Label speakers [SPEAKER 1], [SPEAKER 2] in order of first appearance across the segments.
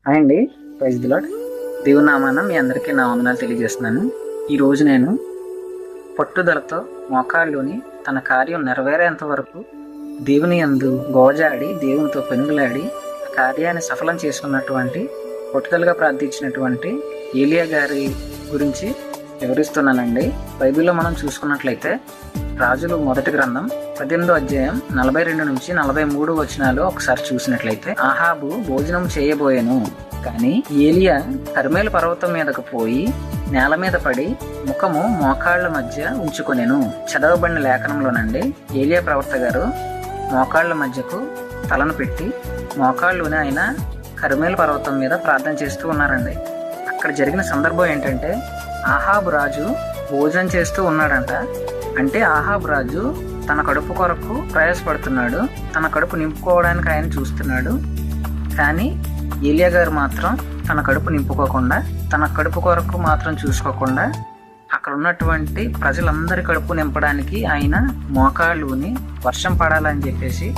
[SPEAKER 1] Hi అండి, praise the lord. దేవుని నామాన మీ అందరికీ నా వందనాలు తెలియజేస్తున్నాను. ఈరోజు నేను పట్టుదలతో మోకాళ్ళుని తన కార్యం నెరవేరేంత వరకు దేవుని యందు గోజాడి దేవునితో పెనుగులాడి ఆ కార్యాన్ని సఫలం చేసుకున్నటువంటి పట్టుదలగా ప్రార్థించినటువంటి ఏలియా గారి గురించి వివరిస్తున్నానండి. బైబిల్లో మనం చూసుకున్నట్లయితే రాజులు మొదటి గ్రంథం 18వ అధ్యాయం 42 నుంచి 43 వచనాలు ఒకసారి చూసినట్లయితే, ఆహాబు భోజనం చేయబోయెను, కానీ ఏలియా కర్మేలు పర్వతం మీదకు పోయి నేల మీద పడి ముఖము మోకాళ్ల మధ్య ఉంచుకొనెను. చదవబడిన లేఖనంలోనండి ఏలియా ప్రవక్త గారు మోకాళ్ల మధ్యకు తలను పెట్టి మోకాళ్ళుని ఆయన కర్మేలు పర్వతం మీద ప్రార్థన చేస్తూ ఉన్నారండి. అక్కడ జరిగిన సందర్భం ఏంటంటే, ఆహాబు రాజు భోజనం చేస్తూ ఉన్నాడంట. అంటే ఆహాబు రాజు తన కడుపు కొరకు ప్రయాసపడుతున్నాడు, తన కడుపు నింపుకోవడానికి ఆయన చూస్తున్నాడు. కానీ ఏలియా గారు మాత్రం తన కడుపు నింపుకోకుండా, తన కడుపు కొరకు మాత్రం చూసుకోకుండా అక్కడ ఉన్నటువంటి ప్రజలందరి కడుపు నింపడానికి ఆయన మోకాళ్ళుని వర్షం పడాలని చెప్పేసి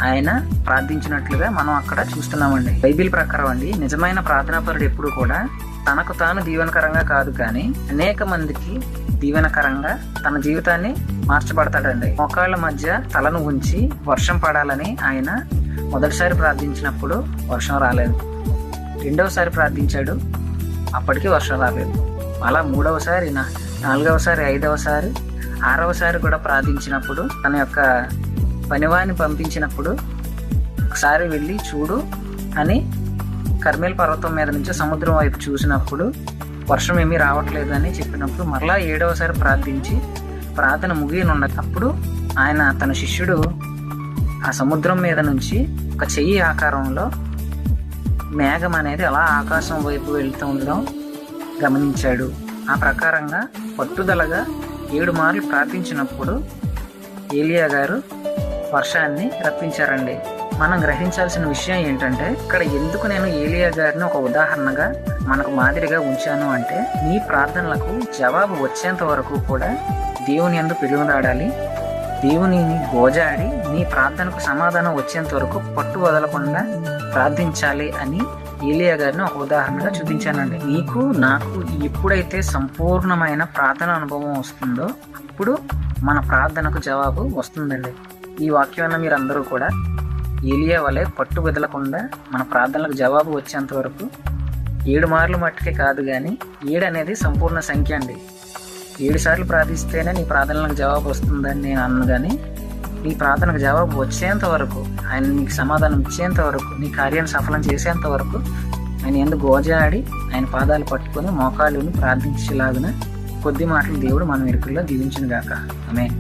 [SPEAKER 1] ఆయన ప్రార్థించినట్లుగా మనం అక్కడ చూస్తున్నామండి. బైబిల్ ప్రకారం అండి, నిజమైన ప్రార్థనాపరుడు ఎప్పుడు కూడా తనకు తాను దీవెనకరంగా కాదు, కానీ అనేక మందికి దీవెనకరంగా తన జీవితాన్ని మార్చబడతాడండి. మోకాళ్ళ మధ్య తలను ఉంచి వర్షం పడాలని ఆయన మొదటిసారి ప్రార్థించినప్పుడు వర్షం రాలేదు. రెండవసారి ప్రార్థించాడు, అప్పటికి వర్షం రాలేదు. అలా మూడవసారి, నాలుగవసారి, ఐదవసారి, ఆరవసారి కూడా ప్రార్థించినప్పుడు తన యొక్క పనివాడిని పంపించినప్పుడు ఒకసారి వెళ్ళి చూడు అని కర్మేల్ పర్వతం మీద నుంచి సముద్రం వైపు చూసినప్పుడు వర్షం ఏమీ రావట్లేదు అని చెప్పినప్పుడు మరలా 7వసారి ప్రార్థించి ప్రార్థన ముగియనున్నప్పుడు ఆయన తన శిష్యుడు ఆ సముద్రం మీద నుంచి ఒక చెయ్యి ఆకారంలో మేఘం అనేది అలా ఆకాశం వైపు వెళ్తూ ఉండడం గమనించాడు. ఆ ప్రకారంగా పట్టుదలగా 7 మార్లు ప్రార్థించినప్పుడు ఏలియా గారు వర్షాన్ని రప్పించారండి. మనం గ్రహించాల్సిన విషయం ఏంటంటే, ఇక్కడ ఎందుకు నేను ఏలియా గారిని ఒక ఉదాహరణగా మనకు మాదిరిగా ఉంచాను అంటే, నీ ప్రార్థనలకు జవాబు వచ్చేంత వరకు కూడా దేవుని యందు పెరుగులాడాలి, దేవునిని గోజాడి నీ ప్రార్థనకు సమాధానం వచ్చేంత వరకు పట్టు వదలకుండా ప్రార్థించాలి అని ఏలియా గారిని ఒక ఉదాహరణగా చూపించానండి. నీకు నాకు ఎప్పుడైతే సంపూర్ణమైన ప్రార్థన అనుభవం వస్తుందో అప్పుడు మన ప్రార్థనకు జవాబు వస్తుందండి. ఈ వాక్యాన్ని మీరు అందరూ కూడా ఏలియా వలె పట్టు వదలకుండా మన ప్రార్థనలకు జవాబు వచ్చేంత వరకు 7 మార్లు మట్టుకే కాదు, కానీ 7 అనేది సంపూర్ణ సంఖ్య అండి. 7 సార్లు ప్రార్థిస్తేనే నీ ప్రార్థనలకు జవాబు వస్తుందని నేను అన్ను, కానీ నీ ప్రార్థనకు జవాబు వచ్చేంత వరకు, ఆయన నీకు సమాధానం ఇచ్చేంత వరకు, నీ కార్యాన్ని సఫలం చేసేంత వరకు ఆయన ఎందుకు గోజాడి ఆయన పాదాలు పట్టుకొని మోకాళ్ళుని ప్రార్థించేలాగున కొద్ది మాటలు దేవుడు మన వెనుకల్లో దీవించును గాక. ఆమేన్.